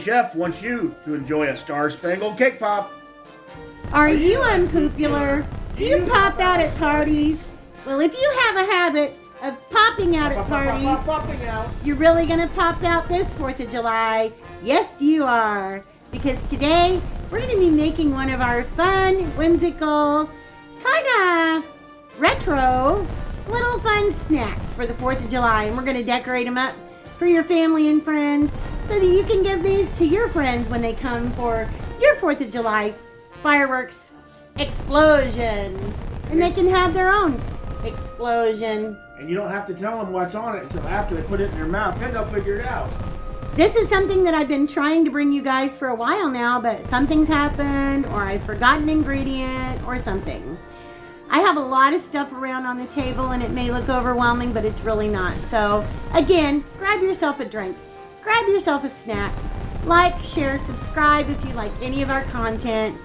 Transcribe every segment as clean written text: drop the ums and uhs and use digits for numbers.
chef wants you to enjoy a Star-Spangled cake pop. Are you unpopular? Do you pop out at parties? Well, if you have a habit of popping out at parties, you're really going to pop out this 4th of July. Yes, you are. Because today, we're going to be making one of our fun, whimsical, kind of retro, little fun snacks for the 4th of July. And we're going to decorate them up for your family and friends so that you can give these to your friends when they come for your 4th of July fireworks explosion. And they can have their own explosion. And you don't have to tell them what's on it until after they put it in their mouth. Then they'll figure it out. This is something that I've been trying to bring you guys for a while now, but something's happened, or I've forgotten an ingredient, or something. I have a lot of stuff around on the table, and it may look overwhelming, but it's really not. So, again, grab yourself a drink. Grab yourself a snack. Like, share, subscribe if you like any of our content.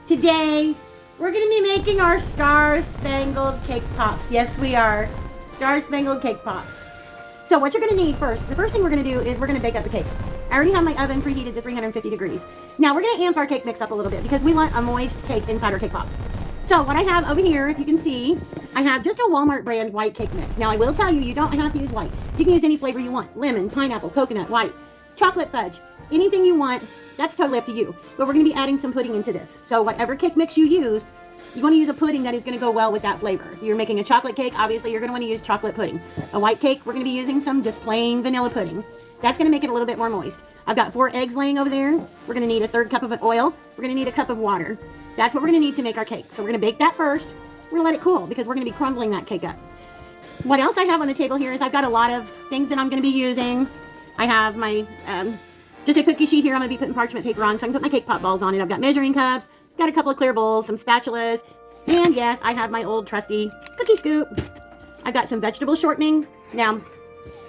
Today, we're going to be making our Star-Spangled cake pops. Yes, we are. Star-Spangled cake pops. So what you're going to need first, the first thing we're going to do is we're going to bake up the cake. I already have my oven preheated to 350 degrees. Now we're going to amp our cake mix up a little bit because we want a moist cake inside our cake pop. So what I have over here, if you can see, I have just a Walmart brand white cake mix. Now I will tell you, you don't have to use white. You can use any flavor you want. Lemon, pineapple, coconut, white, chocolate fudge, anything you want. That's totally up to you. But we're going to be adding some pudding into this. So whatever cake mix you use, you want to use a pudding that is going to go well with that flavor. If you're making a chocolate cake, obviously you're going to want to use chocolate pudding. A white cake, we're going to be using some just plain vanilla pudding. That's going to make it a little bit more moist. I've got 4 eggs laying over there. We're going to need a 1/3 cup of oil. We're going to need a cup of water. That's what we're going to need to make our cake. So we're going to bake that first. We're going to let it cool because we're going to be crumbling that cake up. What else I have on the table here is I've got a lot of things that I'm going to be using. I have my, just a cookie sheet here I'm going to be putting parchment paper on so I can put my cake pop balls on it. I've got measuring cups, got a couple of clear bowls, some spatulas, and yes, I have my old trusty cookie scoop. I've got some vegetable shortening. Now,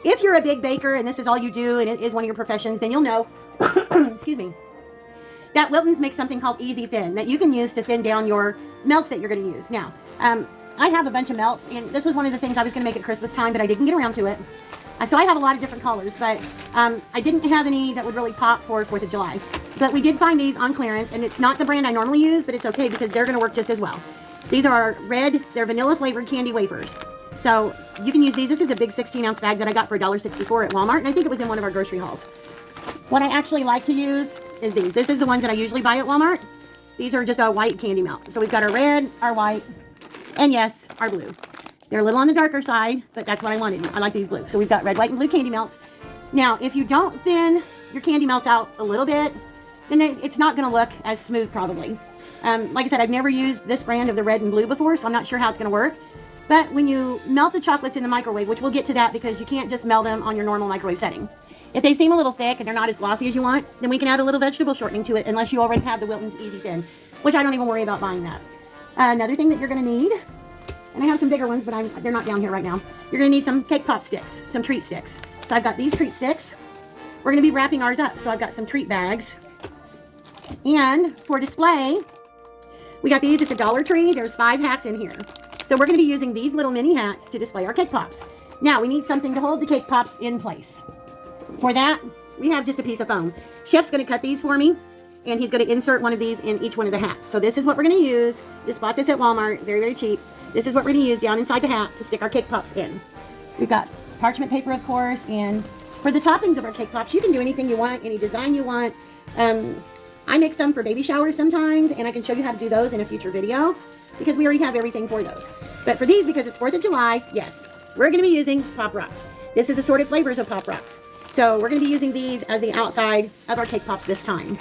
if you're a big baker and this is all you do and it is one of your professions, then you'll know, excuse me, that Wilton's makes something called Easy Thin that you can use to thin down your melts that you're going to use. Now, I have a bunch of melts, and this was one of the things I was going to make at Christmas time, but I didn't get around to it. So I have a lot of different colors, but I didn't have any that would really pop for 4th of July. But we did find these on clearance, and it's not the brand I normally use, but it's okay because they're going to work just as well. These are red, they're vanilla flavored candy wafers. So you can use these. This is a big 16-ounce bag that I got for $1.64 at Walmart, and I think it was in one of our grocery hauls. What I actually like to use is these. This is the ones that I usually buy at Walmart. These are just a white candy melt. So we've got our red, our white, and yes, our blue. They're a little on the darker side, but that's what I wanted. I like these blue. So we've got red, white, and blue candy melts. Now, if you don't thin your candy melts out a little bit, then it's not going to look as smooth probably. Like I said, I've never used this brand of the red and blue before, so I'm not sure how it's going to work. But when you melt the chocolates in the microwave, which we'll get to that because you can't just melt them on your normal microwave setting. If they seem a little thick and they're not as glossy as you want, then we can add a little vegetable shortening to it unless you already have the Wilton's Easy Thin, which I don't even worry about buying that. Another thing that you're going to need, and I have some bigger ones, but they're not down here right now. You're going to need some cake pop sticks, some treat sticks. So I've got these treat sticks. We're going to be wrapping ours up. So I've got some treat bags. And for display, we got these at the Dollar Tree. There's 5 hats in here. So we're going to be using these little mini hats to display our cake pops. Now, we need something to hold the cake pops in place. For that, we have just a piece of foam. Chef's going to cut these for me, and he's going to insert one of these in each one of the hats. So this is what we're going to use. Just bought this at Walmart. Very, very cheap. This is what we're going to use down inside the hat to stick our cake pops in. We've got parchment paper, of course, and for the toppings of our cake pops, you can do anything you want, any design you want. I make some for baby showers sometimes, and I can show you how to do those in a future video because we already have everything for those. But for these, because it's 4th of July, yes, we're going to be using Pop Rocks. This is assorted flavors of Pop Rocks. So we're going to be using these as the outside of our cake pops this time.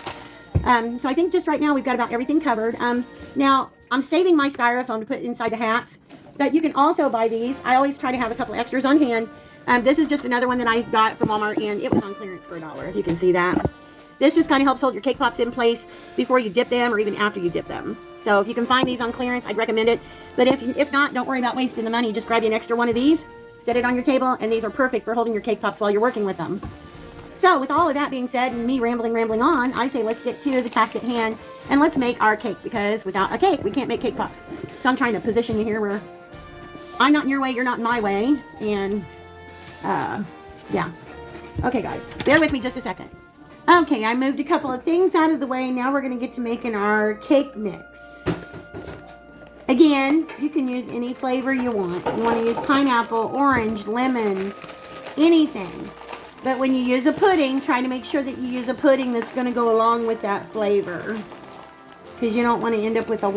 So I think just right now we've got about everything covered. Now, I'm saving my styrofoam to put inside the hats, but you can also buy these. I always try to have a couple extras on hand. This is just another one that I got from Walmart, and it was on clearance for $1, if you can see that. This just kind of helps hold your cake pops in place before you dip them or even after you dip them. So if you can find these on clearance, I'd recommend it. But if not, don't worry about wasting the money. Just grab you an extra one of these, set it on your table, and these are perfect for holding your cake pops while you're working with them. So with all of that being said and me rambling on, I say let's get to the task at hand and let's make our cake, because without a cake, we can't make cake pops. So I'm trying to position you here where I'm not in your way, you're not in my way, and yeah. Okay guys, bear with me just a second. Okay, I moved a couple of things out of the way. Now we're going to get to making our cake mix. Again, you can use any flavor you want. You want to use pineapple, orange, lemon, anything. But when you use a pudding, try to make sure that you use a pudding that's going to go along with that flavor. Because you don't want to end up with a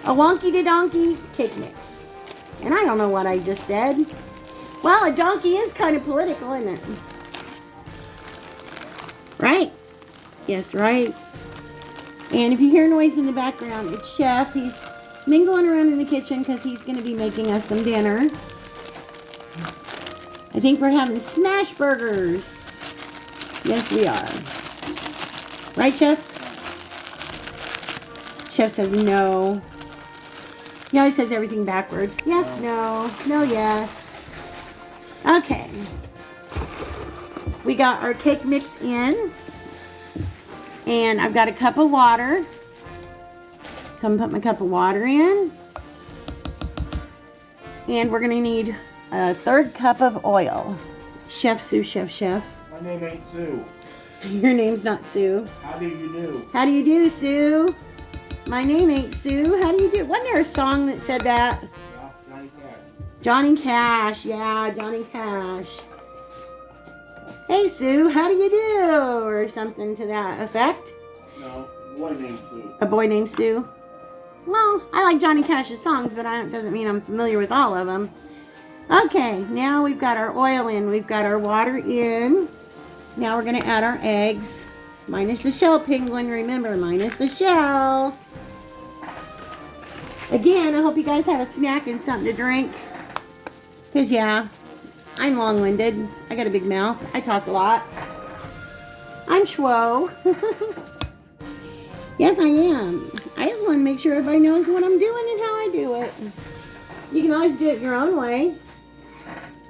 wonky-to-donkey cake mix. And I don't know what I just said. Well, a donkey is kind of political, isn't it? Right? Yes, right. And if you hear noise in the background, it's Chef. He's mingling around in the kitchen because he's going to be making us some dinner. I think we're having smash burgers. Yes, we are. Right, Chef? Chef says no. He always says everything backwards. Yes, no. No, yes. Okay. We got our cake mix in. And I've got a cup of water. So I'm going to put my cup of water in. And we're going to need a 1/3 cup of oil. Chef Sue, Chef. My name ain't Sue. Your name's not Sue. How do you do? How do you do, Sue? My name ain't Sue. How do you do? Wasn't there a song that said that? Yeah, Johnny Cash. Johnny Cash. Yeah, Johnny Cash. Hey, Sue, how do you do? Or something to that effect. No, boy named Sue. A boy named Sue. Well, I like Johnny Cash's songs, but that doesn't mean I'm familiar with all of them. Okay, now we've got our oil in. We've got our water in. Now we're going to add our eggs. Minus the shell, penguin. Remember, minus the shell. Again, I hope you guys have a snack and something to drink. Because, yeah, I'm long-winded. I got a big mouth. I talk a lot. I'm Schwo. Yes, I am. I just want to make sure everybody knows what I'm doing and how I do it. You can always do it your own way.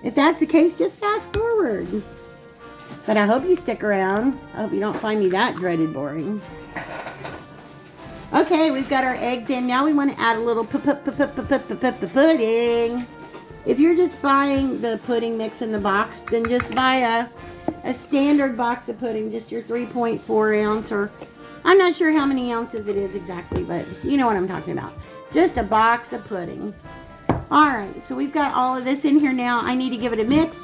If that's the case, just fast forward. But I hope you stick around. I hope you don't find me that dreaded boring. Okay, we've got our eggs in. Now we want to add a little pudding. If you're just buying the pudding mix in the box, then just buy a standard box of pudding, just your 3.4 ounce, or I'm not sure how many ounces it is exactly, but you know what I'm talking about. Just a box of pudding. All right, so we've got all of this in here now. I need to give it a mix.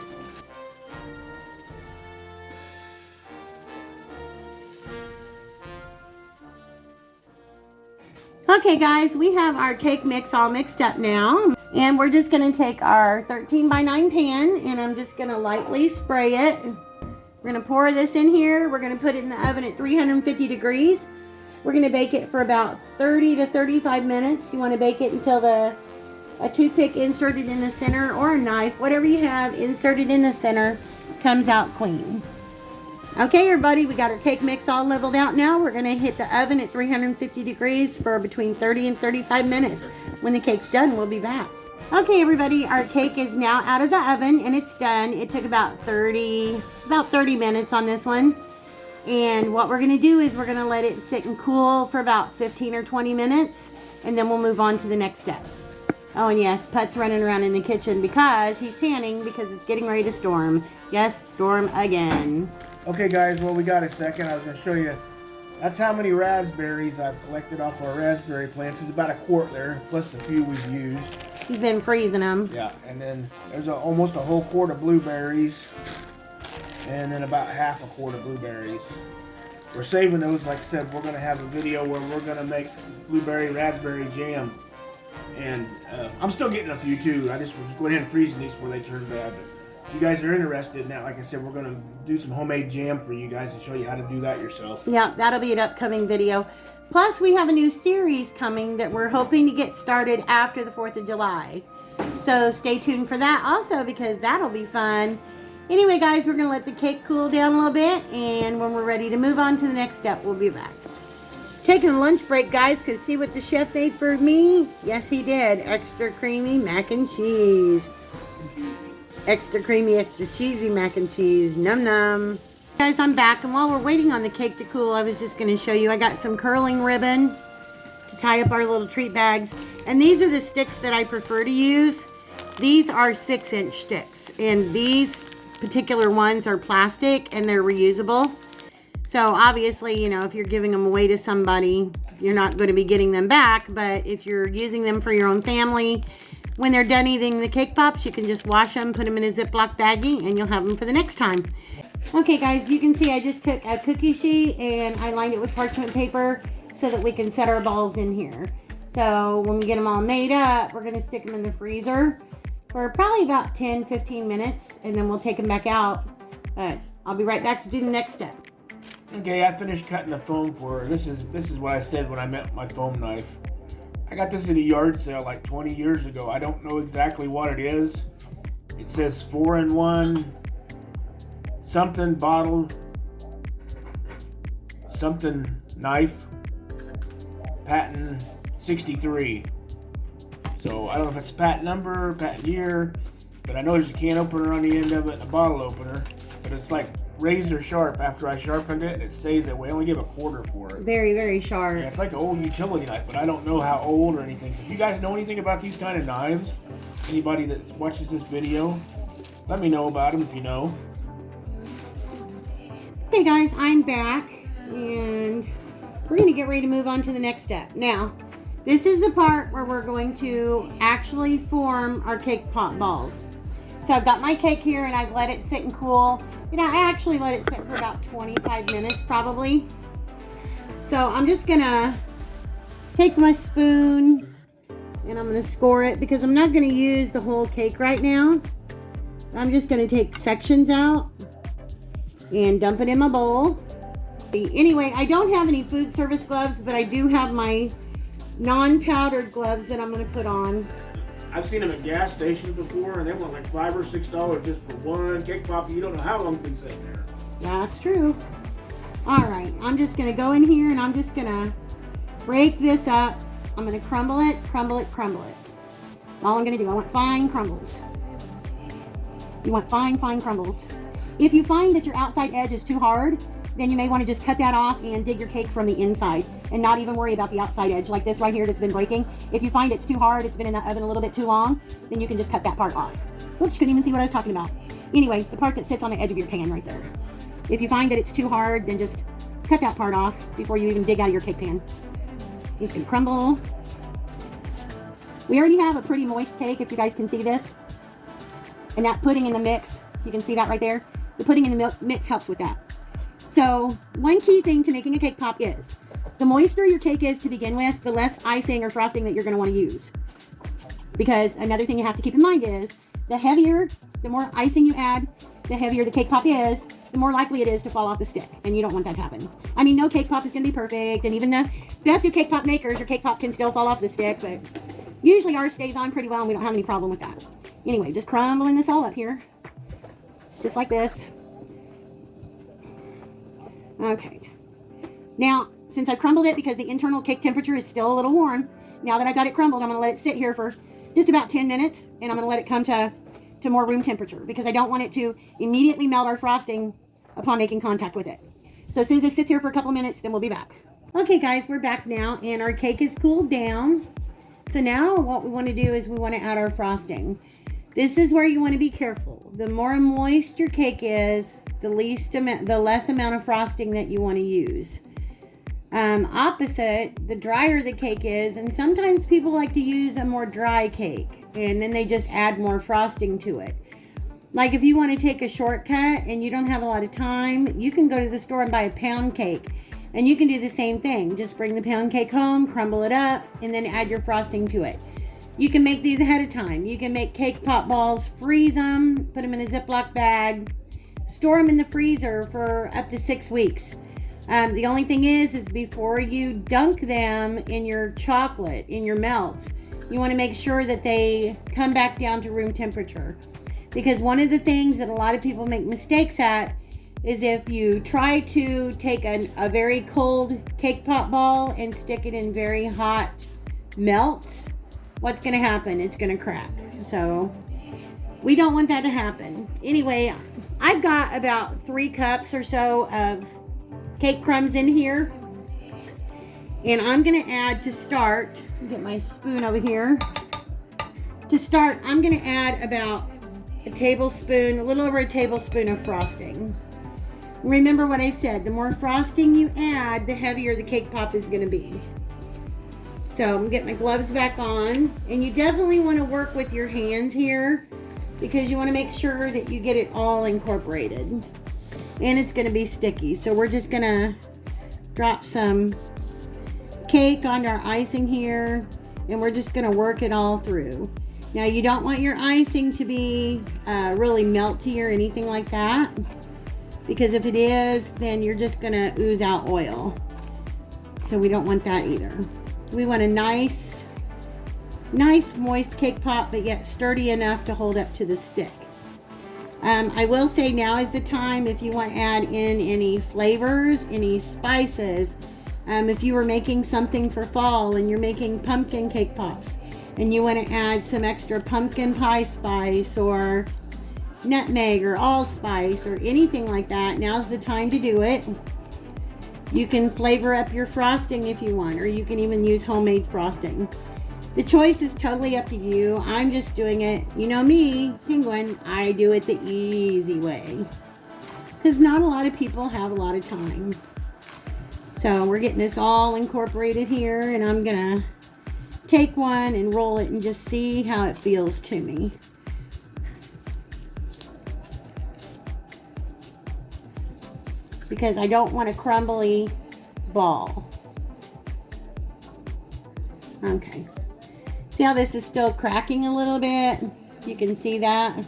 Okay, guys, we have our cake mix all mixed up now. And we're just going to take our 13 by 9 pan, and I'm just going to lightly spray it. We're going to pour this in here. We're going to put it in the oven at 350 degrees. We're going to bake it for about 30 to 35 minutes. You want to bake it until a toothpick inserted in the center, or a knife, whatever you have inserted in the center, comes out clean. Okay, everybody, we got our cake mix all leveled out now. We're going to hit the oven at 350 degrees for between 30 and 35 minutes. When the cake's done, we'll be back. Okay, everybody, our cake is now out of the oven, and it's done. It took about 30 minutes on this one. And what we're going to do is we're going to let it sit and cool for about 15 or 20 minutes, and then we'll move on to the next step. Oh, and yes, Put's running around in the kitchen because he's panning because it's getting ready to storm. Yes, storm again. Okay, guys, well, we got a second. I was going to show you. That's how many raspberries I've collected off our raspberry plants. It's about a quart there, plus the few we've used. He's been freezing them. Yeah, and then there's almost a whole quart of blueberries, and then about half a quart of blueberries. We're saving those. Like I said, we're going to have a video where we're going to make blueberry raspberry jam. And I'm still getting a few too. I just was going ahead and freezing these before they turn bad. But if you guys are interested in that, like I said, we're going to do some homemade jam for you guys and show you how to do that yourself. Yeah, that'll be an upcoming video. Plus, we have a new series coming that we're hoping to get started after the 4th of July. So stay tuned for that also, because that'll be fun. Anyway, guys, we're going to let the cake cool down a little bit. And when we're ready to move on to the next step, we'll be back. Taking a lunch break, guys, because see what the chef made for me? Yes, he did. Extra creamy mac and cheese. Extra creamy, extra cheesy mac and cheese. Num num. Guys, I'm back, and while we're waiting on the cake to cool, I was just going to show you. I got some curling ribbon to tie up our little treat bags. And these are the sticks that I prefer to use. These are 6-inch sticks. And these particular ones are plastic and they're reusable. So obviously, you know, if you're giving them away to somebody, you're not going to be getting them back. But if you're using them for your own family, when they're done eating the cake pops, you can just wash them, put them in a Ziploc baggie, and you'll have them for the next time. Okay, guys, you can see I just took a cookie sheet and I lined it with parchment paper so that we can set our balls in here. So when we get them all made up, we're going to stick them in the freezer for probably about 10-15 minutes, and then we'll take them back out. But I'll be right back to do the next step. Okay, I finished cutting the foam for her. This is what I said when I met my foam knife. I got this at a yard sale like 20 years ago. I don't know exactly what it is. It says 4-in-1 something bottle something knife, patent 63. So I don't know if it's a patent number, patent year, but I know there's a can opener on the end of it and a bottle opener. But it's like razor sharp. After I sharpened it, it stays that way. I only give a quarter for it. Very, very sharp. Yeah, it's like an old utility knife, but I don't know how old or anything. If you guys know anything about these kind of knives, anybody that watches this video, let me know about them if you know. Okay guys, I'm back and we're going to get ready to move on to the next step. Now, this is the part where we're going to actually form our cake pop balls. So I've got my cake here and I've let it sit and cool. You know, I actually let it sit for about 25 minutes probably. So I'm just gonna take my spoon and I'm gonna score it because I'm not gonna use the whole cake right now. I'm just gonna take sections out and dump it in my bowl. Anyway, I don't have any food service gloves, but I do have my non-powdered gloves that I'm gonna put on. I've seen them at gas stations before, and they want like $5 or $6 just for one cake pop. You don't know how long it's been sitting there. That's true. All right, I'm just gonna go in here and I'm just gonna break this up. I'm gonna crumble it, crumble it, crumble it. All I'm gonna do, I want fine crumbles. You want fine, fine crumbles. If you find that your outside edge is too hard, then you may want to just cut that off and dig your cake from the inside and not even worry about the outside edge like this right here that's been breaking. If you find it's too hard, it's been in the oven a little bit too long, then you can just cut that part off. Oops, couldn't even see what I was talking about. Anyway, the part that sits on the edge of your pan right there. If you find that it's too hard, then just cut that part off before you even dig out of your cake pan. It's gonna crumble. We already have a pretty moist cake, if you guys can see this. And that pudding in the mix, you can see that right there. The pudding in the mix helps with that. So one key thing to making a cake pop is the moister your cake is to begin with, the less icing or frosting that you're going to want to use. Because another thing you have to keep in mind is the heavier, the more icing you add, the heavier the cake pop is, the more likely it is to fall off the stick. And you don't want that to happen. I mean, no cake pop is going to be perfect. And even the best of cake pop makers, your cake pop can still fall off the stick. But usually ours stays on pretty well and we don't have any problem with that. Anyway, just crumbling this all up here. Just like this. Okay. Now, since I crumbled it because the internal cake temperature is still a little warm, now that I've got it crumbled, I'm going to let it sit here for just about 10 minutes, and I'm going to let it come to more room temperature because I don't want it to immediately melt our frosting upon making contact with it. So as soon as it sits here for a couple minutes, then we'll be back. Okay, guys, we're back now, and our cake is cooled down. So now what we want to do is we want to add our frosting. This is where you want to be careful. The more moist your cake is, the less amount of frosting that you want to use. Opposite, the drier the cake is, and sometimes people like to use a more dry cake, and then they just add more frosting to it. Like if you want to take a shortcut and you don't have a lot of time, you can go to the store and buy a pound cake, and you can do the same thing. Just bring the pound cake home, crumble it up, and then add your frosting to it. You can make these ahead of time. You can make cake pop balls, freeze them, put them in a Ziploc bag, store them in the freezer for up to 6 weeks. The only thing is before you dunk them in your chocolate, in your melts, you want to make sure that they come back down to room temperature. Because one of the things that a lot of people make mistakes at is if you try to take a very cold cake pop ball and stick it in very hot melts, what's going to happen? It's going to crack. So we don't want that to happen. Anyway, I've got about 3 cups or so of cake crumbs in here. And I'm going to add to start, get my spoon over here. To start, I'm going to add about a tablespoon, a little over a tablespoon of frosting. Remember what I said, the more frosting you add, the heavier the cake pop is going to be. So I'm going to get my gloves back on, and you definitely want to work with your hands here because you want to make sure that you get it all incorporated. And it's going to be sticky. So we're just going to drop some cake onto our icing here, and we're just going to work it all through. Now you don't want your icing to be really melty or anything like that, because if it is, then you're just going to ooze out oil. So we don't want that either. We want a nice moist cake pop, but yet sturdy enough to hold up to the stick. I will say now is the time if you want to add in any flavors, any spices. If you were making something for fall and you're making pumpkin cake pops and you want to add some extra pumpkin pie spice or nutmeg or allspice or anything like that, now's the time to do it. You can flavor up your frosting if you want, or you can even use homemade frosting. The choice is totally up to you. I'm just doing it, you know me, Penguin, I do it the easy way. Because not a lot of people have a lot of time. So we're getting this all incorporated here, and I'm gonna take one and roll it and just see how it feels to me. Because I don't want a crumbly ball. Okay. See how this is still cracking a little bit? You can see that.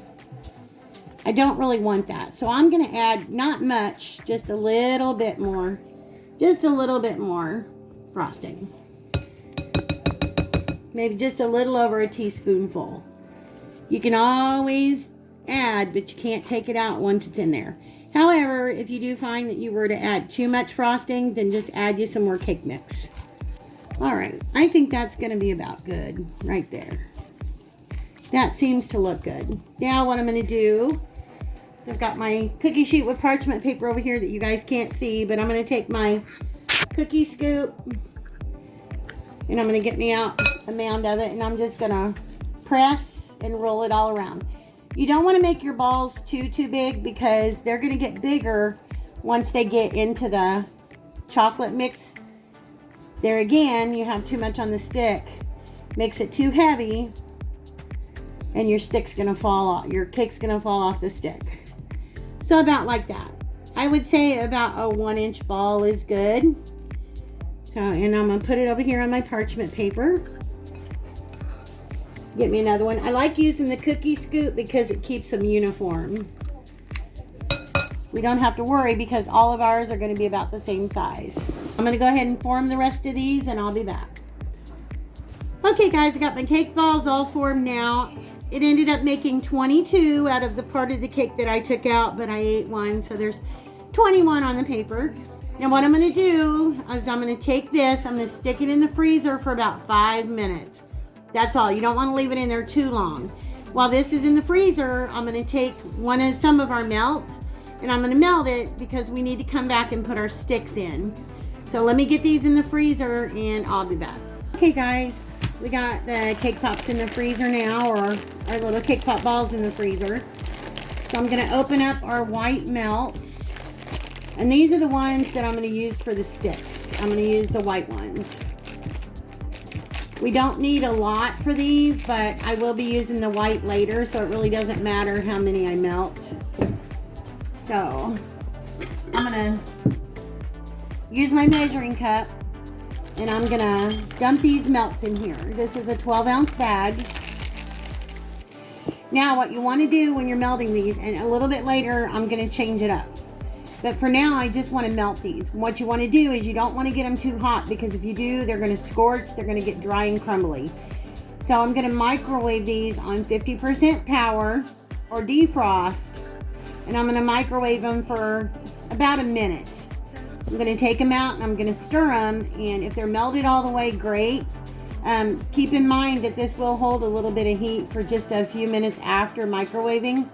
I don't really want that. So I'm going to add not much, just a little bit more. Just a little bit more frosting. Maybe just a little over a teaspoonful. You can always add, but you can't take it out once it's in there. However, if you do find that you were to add too much frosting, then just add you some more cake mix. All right, I think that's going to be about good right there. That seems to look good. Now what I'm going to do, I've got my cookie sheet with parchment paper over here that you guys can't see, but I'm going to take my cookie scoop and I'm going to get me out a mound of it, and I'm just going to press and roll it all around. You don't want to make your balls too big because they're going to get bigger once they get into the chocolate mix. There again, you have too much on the stick. Makes it too heavy and your stick's going to fall off. Your cake's going to fall off the stick. So about like that. I would say about a 1-inch ball is good. So, and I'm going to put it over here on my parchment paper. Get me another one. I like using the cookie scoop because it keeps them uniform. We don't have to worry because all of ours are going to be about the same size. I'm going to go ahead and form the rest of these and I'll be back. Okay guys, I got my cake balls all formed now. It ended up making 22 out of the part of the cake that I took out, but I ate one, so there's 21 on the paper. Now what I'm going to do is I'm going to take this, I'm going to stick it in the freezer for about 5 minutes. That's all. You don't want to leave it in there too long. While this is in the freezer, I'm going to take some of our melts and I'm going to melt it because we need to come back and put our sticks in. So let me get these in the freezer and I'll be back. Okay guys, we got the cake pops in the freezer now, or our little cake pop balls in the freezer. So I'm going to open up our white melts, and these are the ones that I'm going to use for the sticks. I'm going to use the white ones. We don't need a lot for these, but I will be using the white later, so it really doesn't matter how many I melt. So I'm going to use my measuring cup, and I'm going to dump these melts in here. This is a 12-ounce bag. Now what you want to do when you're melting these, and a little bit later I'm going to change it up. But for now, I just want to melt these. What you want to do is you don't want to get them too hot, because if you do, they're going to scorch, they're going to get dry and crumbly. So I'm going to microwave these on 50% power or defrost, and I'm going to microwave them for about a minute. I'm going to take them out and I'm going to stir them, and if they're melted all the way, great. Keep in mind that this will hold a little bit of heat for just a few minutes after microwaving.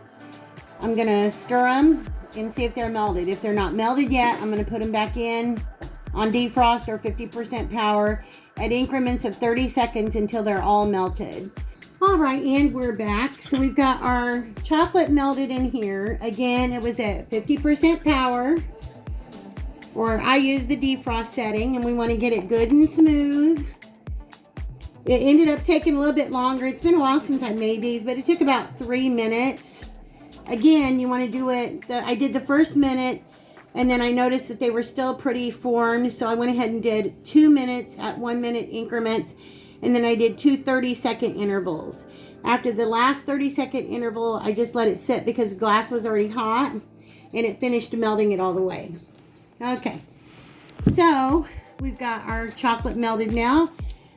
I'm going to stir them and see if they're melted. If they're not melted yet, I'm going to put them back in on defrost or 50% power at increments of 30 seconds until they're all melted. All right, and we're back. So we've got our chocolate melted in here. Again, it was at 50% power, or I use the defrost setting, and we want to get it good and smooth. It ended up taking a little bit longer. It's been a while since I made these, but it took about 3 minutes. Again, you want to do it, I did the first minute, and then I noticed that they were still pretty formed, so I went ahead and did 2 minutes at 1 minute increments. And then I did 2 30-second intervals. After the last 30-second interval, I just let it sit because the glass was already hot, and it finished melting it all the way. Okay, so we've got our chocolate melted now.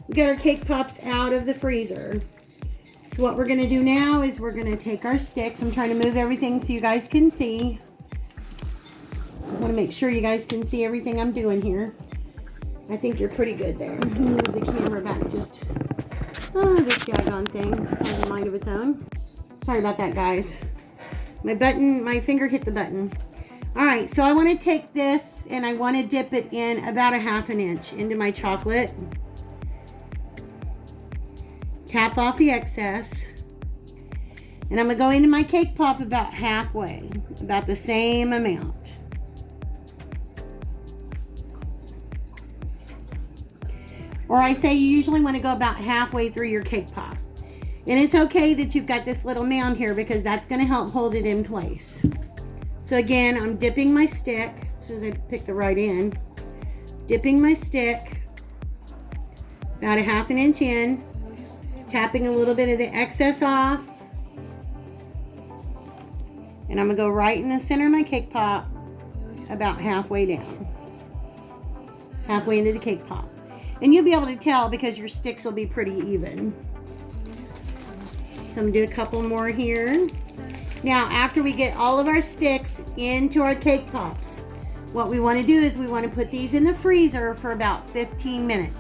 We got our cake pops out of the freezer. So what we're going to do now is we're going to take our sticks. I'm trying to move everything so you guys can see. I want to make sure you guys can see everything I'm doing here. I think you're pretty good there. Move the camera back just... Oh, this daggone thing has a mind of its own. Sorry about that, guys. My finger hit the button. Alright, so I want to take this and I want to dip it in about 1/2 inch into my chocolate. Tap off the excess. And I'm going to go into my cake pop about halfway. About the same amount. Or I say you usually want to go about halfway through your cake pop. And it's okay that you've got this little mound here because that's going to help hold it in place. So again, I'm dipping my stick, as soon as I pick the right end, dipping my stick about 1/2 inch in, tapping a little bit of the excess off. And I'm going to go right in the center of my cake pop about halfway down. Halfway into the cake pop. And you'll be able to tell because your sticks will be pretty even. So I'm going to do a couple more here. Now, after we get all of our sticks into our cake pops, what we want to do is we want to put these in the freezer for about 15 minutes.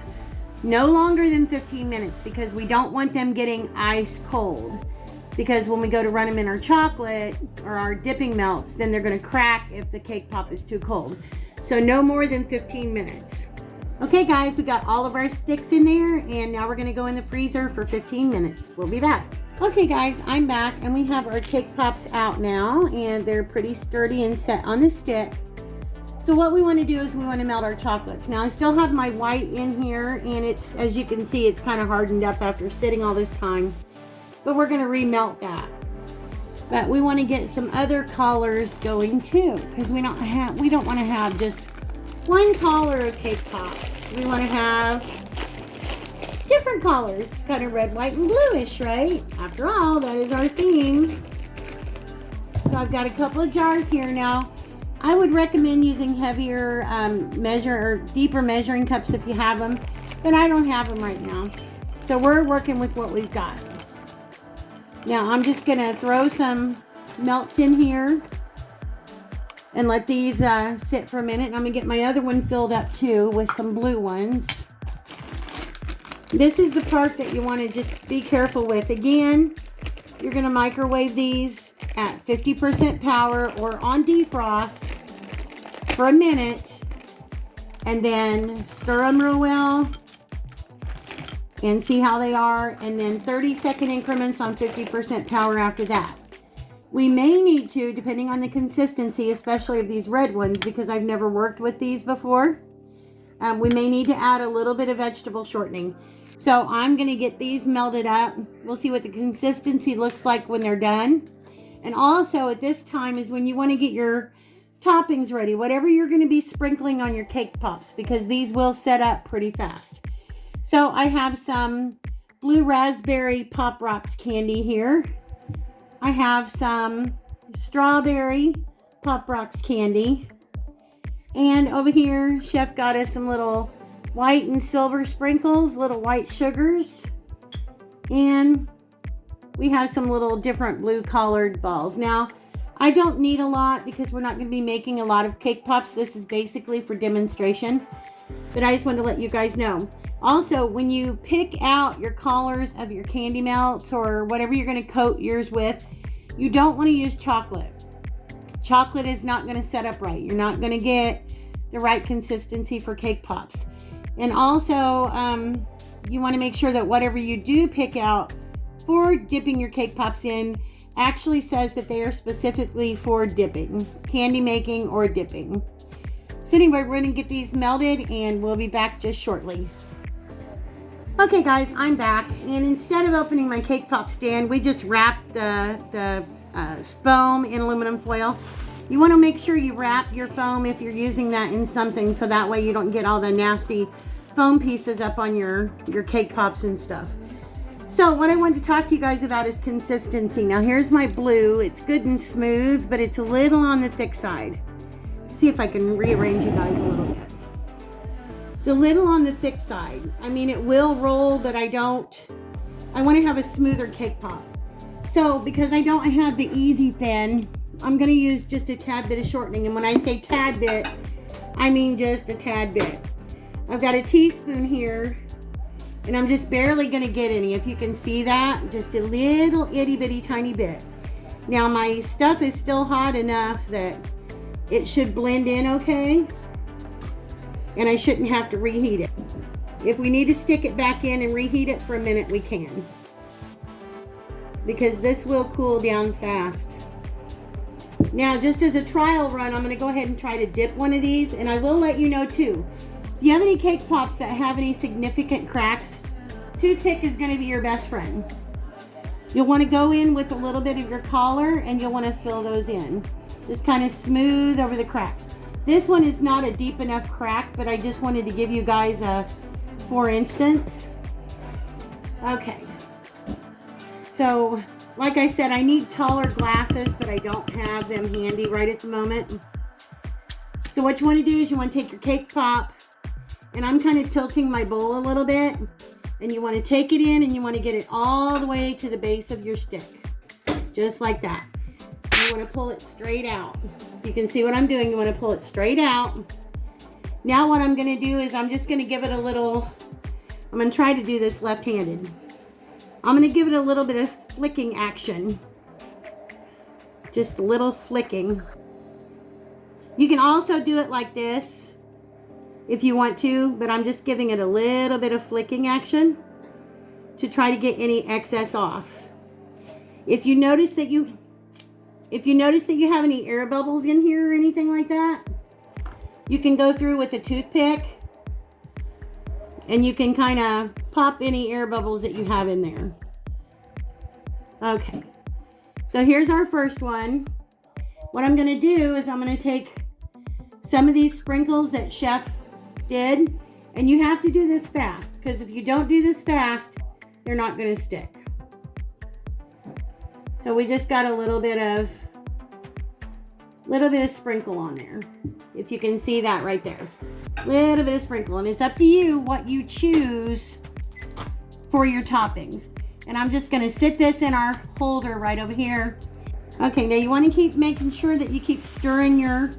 No longer than 15 minutes because we don't want them getting ice cold. Because when we go to run them in our chocolate or our dipping melts, then they're going to crack if the cake pop is too cold. So no more than 15 minutes. Okay guys, we got all of our sticks in there and now we're going to go in the freezer for 15 minutes. We'll be back. Okay guys, I'm back and we have our cake pops out now and they're pretty sturdy and set on the stick. So what we want to do is we want to melt our chocolates. Now I still have my white in here and it's, as you can see, it's kind of hardened up after sitting all this time. But we're going to remelt that. But we want to get some other colors going too because we don't want to have just one color of cake pops. We want to have different colors. It's kind of red, white, and bluish, right? After all, that is our theme. So I've got a couple of jars here now. I would recommend using heavier deeper measuring cups if you have them, but I don't have them right now. So we're working with what we've got. Now I'm just gonna throw some melts in here and let these sit for a minute. And I'm gonna get my other one filled up too with some blue ones. This is the part that you want to just be careful with. Again, you're gonna microwave these at 50% power or on defrost for a minute and then stir them real well and see how they are, and then 30-second increments on 50% power after that. We may need to, depending on the consistency, especially of these red ones, because I've never worked with these before, we may need to add a little bit of vegetable shortening. So I'm going to get these melted up. We'll see what the consistency looks like when they're done. And also at this time is when you want to get your toppings ready, whatever you're going to be sprinkling on your cake pops, because these will set up pretty fast. So I have some blue raspberry Pop Rocks candy here. I have some strawberry Pop Rocks candy. And over here, Chef got us some little white and silver sprinkles, little white sugars. And we have some little different blue colored balls. Now, I don't need a lot because we're not going to be making a lot of cake pops. This is basically for demonstration. But I just wanted to let you guys know. Also, when you pick out your colors of your candy melts or whatever you're going to coat yours with, you don't want to use chocolate. Chocolate is not going to set up right. You're not going to get the right consistency for cake pops. And also, you want to make sure that whatever you do pick out for dipping your cake pops in. Actually says that they are specifically for dipping, candy making or dipping. So anyway, we're gonna get these melted and we'll be back just shortly. Okay guys, I'm back, and instead of opening my cake pop stand, we just wrapped the foam in aluminum foil. You want to make sure you wrap your foam if you're using that in something, so that way you don't get all the nasty foam pieces up on your cake pops and stuff. So what I wanted to talk to you guys about is consistency. Now here's my blue. It's good and smooth, but it's a little on the thick side. See if I can rearrange you guys a little bit. It's a little on the thick side. I mean, it will roll, but I want to have a smoother cake pop. So because I don't have the easy thin, I'm going to use just a tad bit of shortening. And when I say tad bit, I mean just a tad bit. I've got a teaspoon here, and I'm just barely going to get any. If you can see that, just a little itty bitty tiny bit. Now my stuff is still hot enough that it should blend in okay, and I shouldn't have to reheat it. If we need to stick it back in and reheat it for a minute, we can, because this will cool down fast. Now, just as a trial run, I'm going to go ahead and try to dip one of these, and I will let you know too, if you have any cake pops that have any significant cracks, toothpick is going to be your best friend. You'll want to go in with a little bit of your collar, and you'll want to fill those in. Just kind of smooth over the cracks. This one is not a deep enough crack, but I just wanted to give you guys a for instance. Okay. So, like I said, I need taller glasses, but I don't have them handy right at the moment. So what you want to do is you want to take your cake pop, and I'm kind of tilting my bowl a little bit, and you want to take it in, and you want to get it all the way to the base of your stick. Just like that. You want to pull it straight out. You can see what I'm doing. You want to pull it straight out. Now what I'm going to do is I'm just going to give it a little, I'm going to try to do this left-handed. I'm going to give it a little bit of flicking action. Just a little flicking. You can also do it like this if you want to, but I'm just giving it a little bit of flicking action to try to get any excess off. If you notice that you have any air bubbles in here or anything like that, you can go through with a toothpick and you can kind of pop any air bubbles that you have in there. Okay, so here's our first one. What I'm going to do is I'm going to take some of these sprinkles that Chef did, and you have to do this fast, because if you don't do this fast, they're not going to stick. So we just got a little bit of sprinkle on there. If you can see that right there. Little bit of sprinkle, and it's up to you what you choose for your toppings. And I'm just going to sit this in our holder right over here. Okay, now you want to keep making sure that you keep stirring your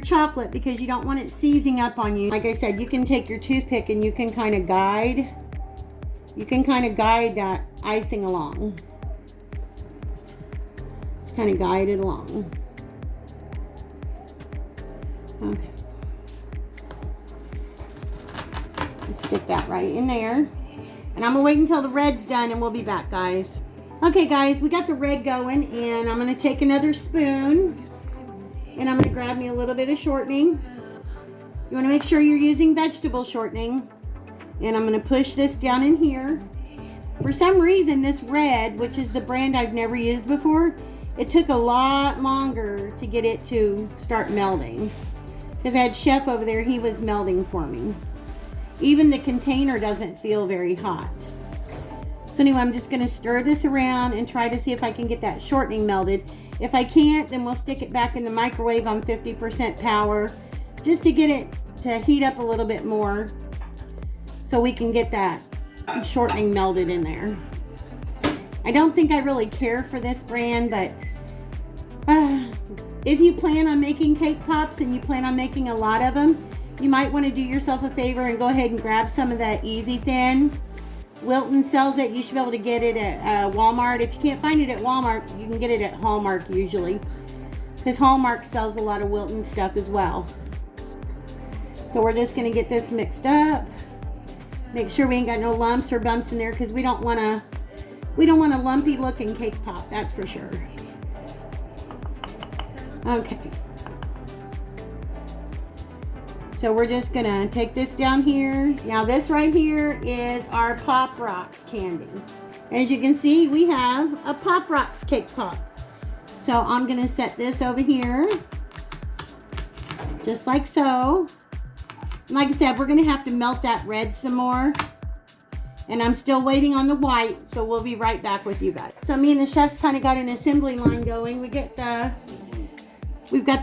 chocolate, because you don't want it seizing up on you. Like I said, you can take your toothpick and you can kind of guide that icing along. Just kind of guide it along. Okay. Stick that right in there. And I'm going to wait until the red's done and we'll be back, guys. Okay, guys, we got the red going, and I'm going to take another spoon and I'm going to grab me a little bit of shortening. You want to make sure you're using vegetable shortening. And I'm going to push this down in here. For some reason, this red, which is the brand I've never used before, it took a lot longer to get it to start melting. Because I had Chef over there, he was melting for me. Even the container doesn't feel very hot. So anyway, I'm just going to stir this around and try to see if I can get that shortening melted. If I can't, then we'll stick it back in the microwave on 50% power, just to get it to heat up a little bit more, so we can get that shortening melted in there. I don't think I really care for this brand, but if you plan on making cake pops and you plan on making a lot of them, you might want to do yourself a favor and go ahead and grab some of that Easy Thin. Wilton sells it. You should be able to get it at Walmart. If you can't find it at Walmart, you can get it at Hallmark usually, because Hallmark sells a lot of Wilton stuff as well. So we're just going to get this mixed up. Make sure we ain't got no lumps or bumps in there, because we don't want to We don't want a lumpy looking cake pop, that's for sure. Okay. So we're just gonna take this down here. Now this right here is our Pop Rocks candy. As you can see, we have a Pop Rocks cake pop. So I'm gonna set this over here, just like so. Like I said, we're gonna have to melt that red some more. And I'm still waiting on the white, so we'll be right back with you guys. So me and the chefs kind of got an assembly line going. We've got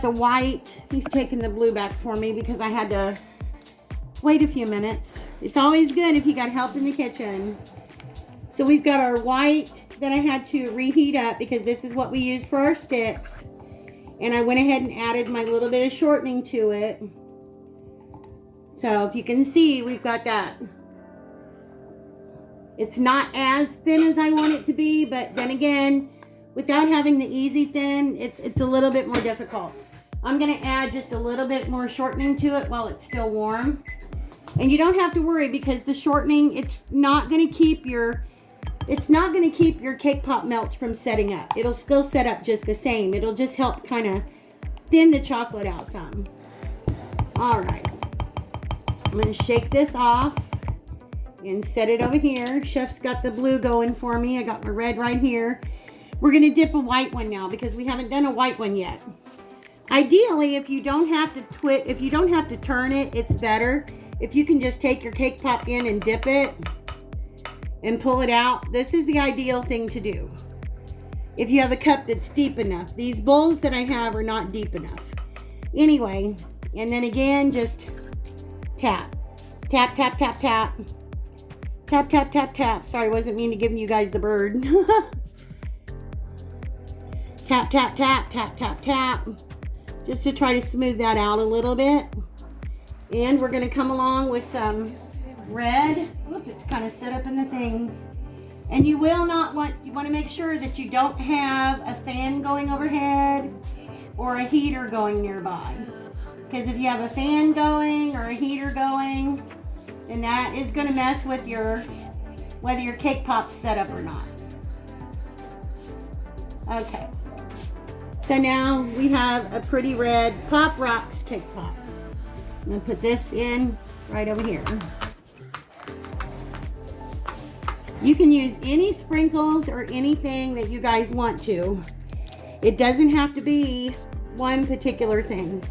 the white. He's taking the blue back for me because I had to wait a few minutes. It's always good if you got help in the kitchen. So we've got our white that I had to reheat up because this is what we use for our sticks. And I went ahead and added my little bit of shortening to it. So if you can see, we've got that. It's not as thin as I want it to be, but then again, without having the easy thin, it's a little bit more difficult. I'm gonna add just a little bit more shortening to it while it's still warm. And you don't have to worry because the shortening, it's not gonna keep your cake pop melts from setting up. It'll still set up just the same. It'll just help kind of thin the chocolate out some. All right, I'm gonna shake this off and set it over here. Chef's got the blue going for me. I got my red right here. We're gonna dip a white one now because we haven't done a white one yet. Ideally, if you don't have to turn it, it's better. If you can just take your cake pop in and dip it and pull it out, this is the ideal thing to do. If you have a cup that's deep enough. These bowls that I have are not deep enough. Anyway, and then again, just tap. Tap, tap, tap, tap. Tap, tap, tap, tap. Sorry, I wasn't mean to give you guys the bird. Tap, tap, tap, tap, tap, tap. Just to try to smooth that out a little bit. And we're gonna come along with some red. Look, it's kind of set up in the thing. And you want to make sure that you don't have a fan going overhead or a heater going nearby. Because if you have a fan going or a heater going, then that is going to mess with whether your cake pop's set up or not. Okay. So now we have a pretty red Pop Rocks cake pop. I'm going to put this in right over here. You can use any sprinkles or anything that you guys want to. It doesn't have to be one particular thing.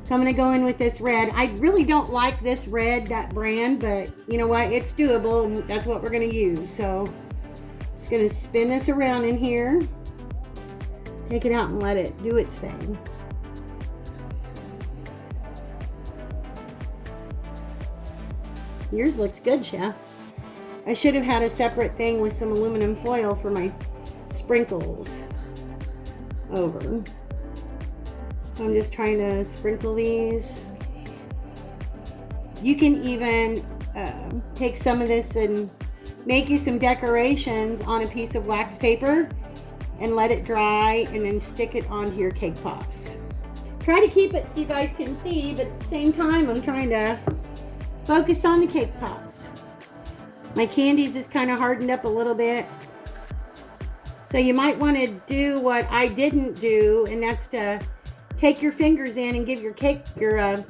So I'm going to go in with this red. I really don't like this red, that brand, but you know what? It's doable, and that's what we're going to use. So just going to spin this around in here. Take it out and let it do its thing. Yours looks good, Chef. I should have had a separate thing with some aluminum foil for my sprinkles over. So I'm just trying to sprinkle these. You can even take some of this and make you some decorations on a piece of wax paper and let it dry and then stick it onto your cake pops. Try to keep it so you guys can see, but at the same time I'm trying to focus on the cake pops. My candies is kind of hardened up a little bit. So you might want to do what I didn't do, and that's to take your fingers in and give your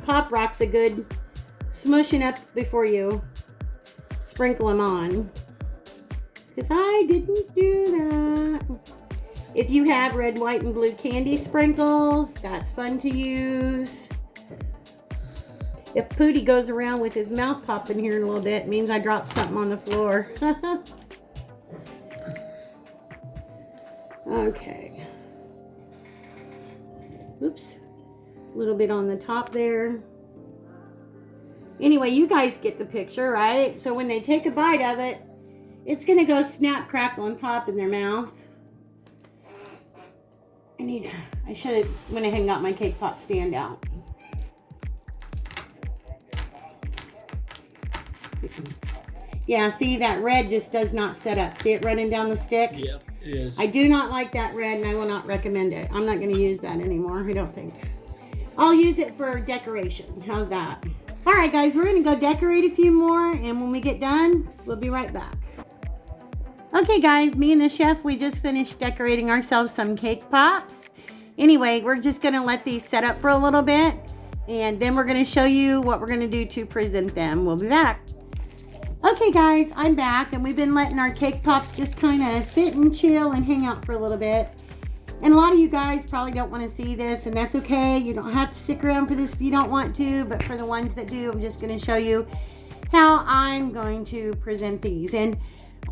Pop Rocks a good smushing up before you sprinkle them on. Because I didn't do that. If you have red, white, and blue candy sprinkles, that's fun to use. If Pootie goes around with his mouth popping here in a little bit, it means I dropped something on the floor. Okay. Oops. A little bit on the top there. Anyway, you guys get the picture, right? So when they take a bite of it, it's going to go snap, crackle, and pop in their mouth. I should have went ahead and got my cake pop stand out. Yeah, see, that red just does not set up. See it running down the stick? Yep, it is. I do not like that red, and I will not recommend it. I'm not going to use that anymore, I don't think. I'll use it for decoration. How's that? All right, guys, we're going to go decorate a few more, and when we get done, we'll be right back. Okay guys, me and the chef, we just finished decorating ourselves some cake pops. Anyway, we're just gonna let these set up for a little bit, and then we're gonna show you what we're gonna do to present them. We'll be back. Okay guys, I'm back, and we've been letting our cake pops just kind of sit and chill and hang out for a little bit. And a lot of you guys probably don't want to see this, and that's okay. You don't have to stick around for this if you don't want to, but for the ones that do, I'm just gonna show you how I'm going to present these. And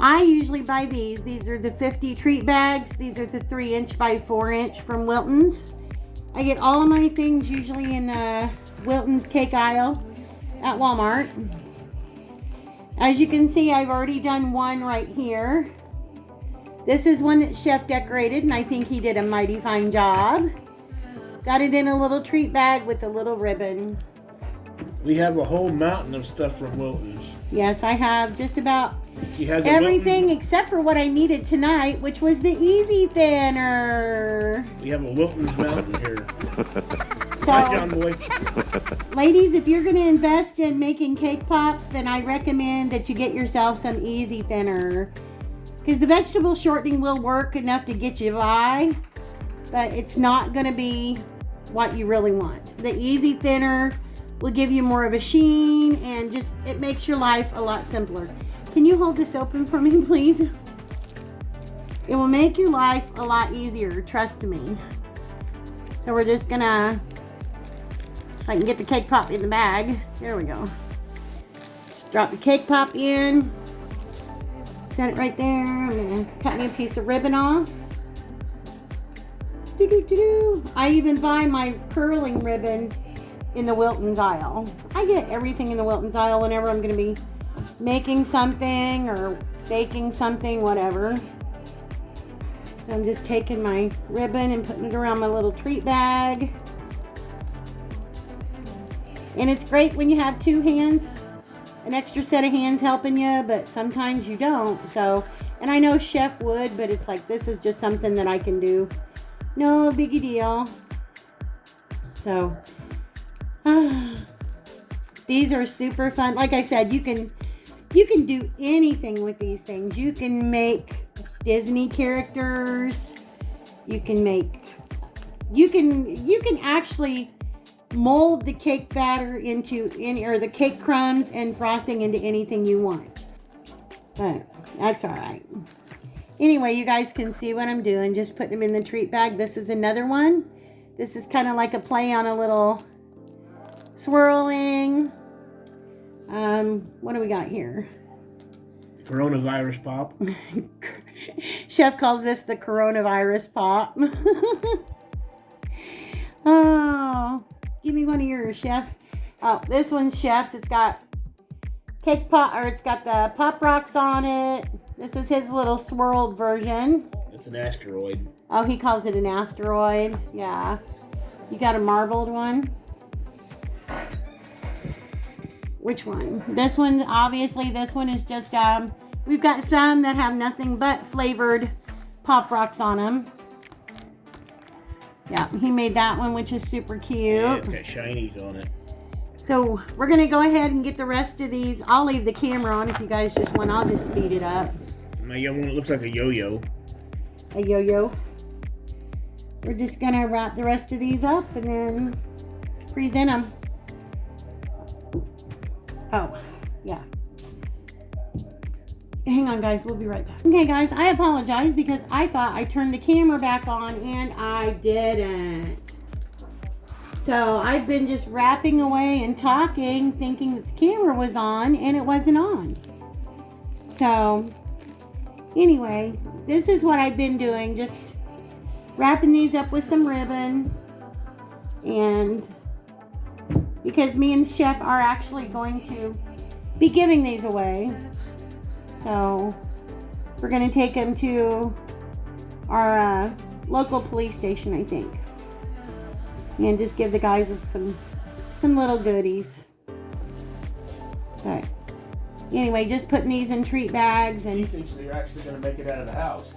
I usually buy these. These are the 50 treat bags. These are the 3" by 4" from Wilton's. I get all of my things usually in Wilton's cake aisle at Walmart. As you can see, I've already done one right here. This is one that Chef decorated, and I think he did a mighty fine job. Got it in a little treat bag with a little ribbon. We have a whole mountain of stuff from Wilton's. Yes, I have just about everything except for what I needed tonight, which was the easy thinner. We have a Wilton's mountain here. So, hi, John Boy. Ladies, if you're going to invest in making cake pops, then I recommend that you get yourself some easy thinner. Because the vegetable shortening will work enough to get you by, but it's not going to be what you really want. The easy thinner will give you more of a sheen, and just it makes your life a lot simpler. Can you hold this open for me, please? It will make your life a lot easier, trust me. So we're just gonna, if I can get the cake pop in the bag. There we go. Just drop the cake pop in. Set it right there. I'm gonna cut me a piece of ribbon off. I even buy my curling ribbon in the Wilton's aisle. I get everything in the Wilton's aisle whenever I'm gonna be making something or baking something, whatever. So I'm just taking my ribbon and putting it around my little treat bag. And it's great when you have two hands, an extra set of hands helping you, but sometimes you don't. So, and I know Chef would, but it's like, this is just something that I can do. No biggie deal. So, these are super fun. Like I said, you can do anything with these things. You can make Disney characters. You can actually mold the cake batter into any, or the cake crumbs and frosting into anything you want. But that's all right. Anyway, you guys can see what I'm doing. Just putting them in the treat bag. This is another one. This is kind of like a play on a little swirling. What do we got here? Coronavirus pop. Chef calls this the coronavirus pop. Oh, give me one of yours, Chef. Oh, this one's Chef's. It's got cake pop, or it's got the poprocks on it. This is his little swirled version. It's an asteroid. Oh, he calls it an asteroid. Yeah. You got a marbled one? Which one? This one, obviously, this one is just, we've got some that have nothing but flavored pop rocks on them. Yeah, he made that one, which is super cute. Yeah, it's got shinies on it. So we're going to go ahead and get the rest of these. I'll leave the camera on if you guys just want. I'll just speed it up. My young one, it looks like a yo-yo. A yo-yo. We're just going to wrap the rest of these up and then present them. Oh, yeah. Hang on, guys. We'll be right back. Okay, guys. I apologize because I thought I turned the camera back on and I didn't. So I've been just rapping away and talking, thinking that the camera was on, and it wasn't on. So anyway, this is what I've been doing. Just wrapping these up with some ribbon. And because me and Chef are actually going to be giving these away. So we're going to take them to our local police station, I think. And just give the guys some little goodies. But anyway, just putting these in treat bags. And He thinks they're actually going to make it out of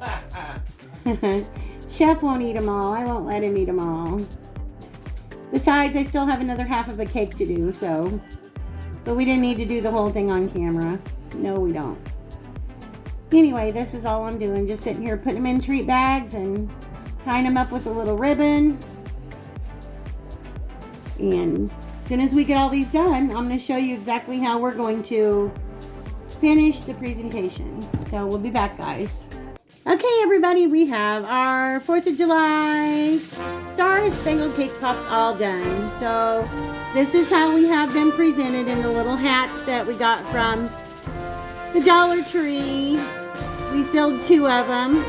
the house. Chef won't eat them all. I won't let him eat them all. Besides, I still have another half of a cake to do, so. But we didn't need to do the whole thing on camera. No, we don't. Anyway, this is all I'm doing. Just sitting here putting them in treat bags and tying them up with a little ribbon. And as soon as we get all these done, I'm going to show you exactly how we're going to finish the presentation. So we'll be back, guys. Okay, everybody, we have our 4th of July Star-Spangled Cake Pops all done. So this is how we have them presented in the little hats that we got from the Dollar Tree. We filled 2 of them.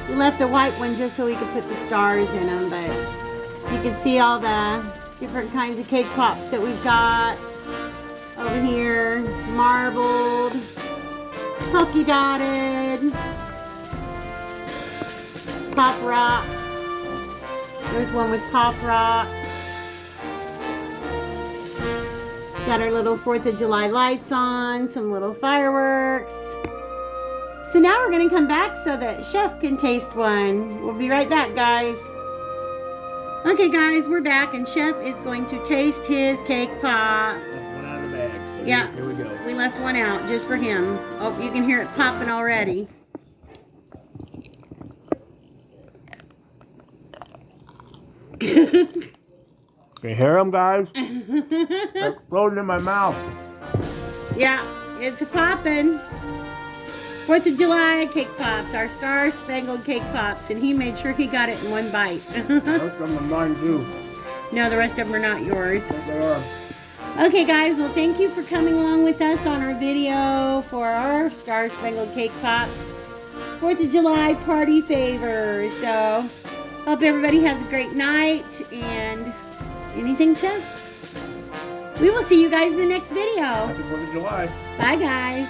We left the white one just so we could put the stars in them, but you can see all the different kinds of cake pops that we've got over here. Marbled, polka dotted, poprocks. There's one with poprocks. Got our little 4th of July lights on, some little fireworks. So now we're going to come back so that Chef can taste one. We'll be right back, guys. Okay, guys, we're back, and Chef is going to taste his cake pop. Left one out of the bag. So Yeah, here we go. We left one out just for him. Oh, you can hear it popping already. You hear them, guys? They're exploding in my mouth. Yeah, it's a poppin'. 4th of July cake pops, our Star-Spangled Cake Pops, and he made sure he got it in one bite. The rest of them are mine, too. No, the rest of them are not yours. Yes, they are. Okay, guys, well, thank you for coming along with us on our video for our Star-Spangled Cake Pops 4th of July party favors. So, hope everybody has a great night, and anything, Chef? We will see you guys in the next video. Happy 4th of July. Bye, guys.